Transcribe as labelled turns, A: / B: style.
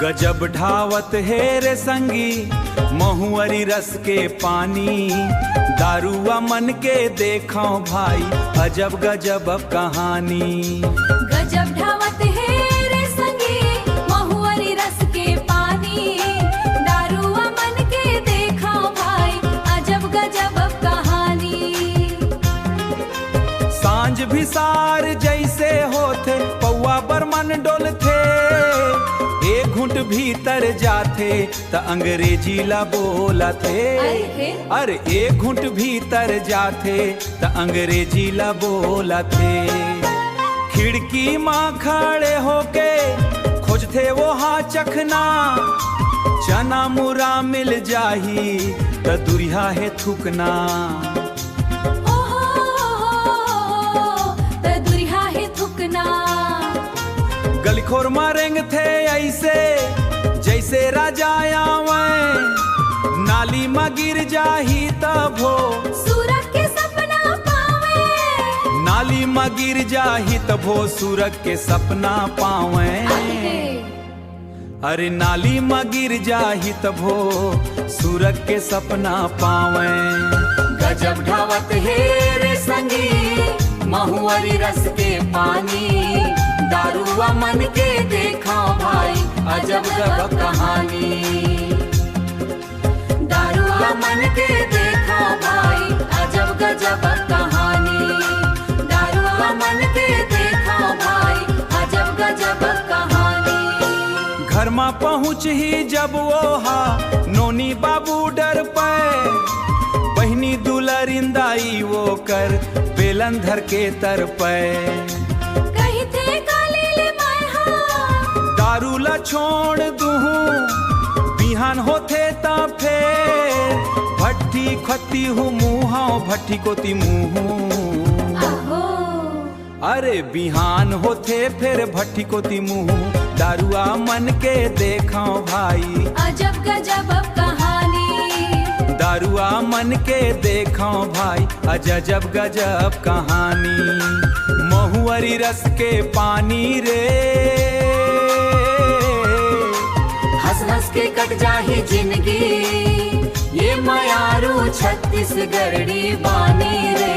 A: गजब ढावत है रे संगी महुअरी रस के पानी, दारुआ मन के देखो भाई अजब गजब कहानी।
B: गजब ढावत है रे संगी महुअरी रस के पानी, दारुआ मन के देखो भाई अजब गजब कहानी।
A: सांझ भी सार जैसे होते पौआ बरमन डोलथे, एक घुंट भीतर जाते त अंग्रेजी ला बोला थे। अरे एक घुंट भीतर जाते त अंग्रेजी ला बोला थे। खिड़की माँ खड़े होके खोजते वो हाँ चखना, चना मुरा मिल जाही त दुरिया है थुकना। गलखोर मारेंगे थे ऐसे जैसे राजा आवे, नाली में गिर जाही तब हो
B: सूरज के सपना पावे।
A: नाली में गिर जाही तब हो सूरज के सपना पावे। अरे नाली में गिर जाही तब हो सूरज के सपना पावे।
B: गजब ढावत है रे संगी महुअरी रस के पानी, दारुआ मन के देखा भाई अजब गजब कहानी। दारुआ मन के देखा भाई अजब गजब कहानी। दारुआ मन के देखा भाई अजब गजब कहानी।
A: घर में पहुँच ही जब वो हा नोनी बाबू डर पे, बहनी दुलरिंदाई वो कर बेलन धर के तर पे। दारू ला छोड़ दूहूं बिहान होते ता फेर, भट्टी खत्ती हूँ मुँहा भट्टी कोती मुँह। अरे बिहान होते फिर भट्टी कोती मुँह, दारुआ मन के देखो भाई
B: अजब गजब कहानी।
A: दारुआ मन के देखो भाई अजब गजब कहानी। महुअरी रस के पानी रे
B: हंस के कट जाही जिंदगी, ये मयारू छत्तीसगढ़ी बानी रे।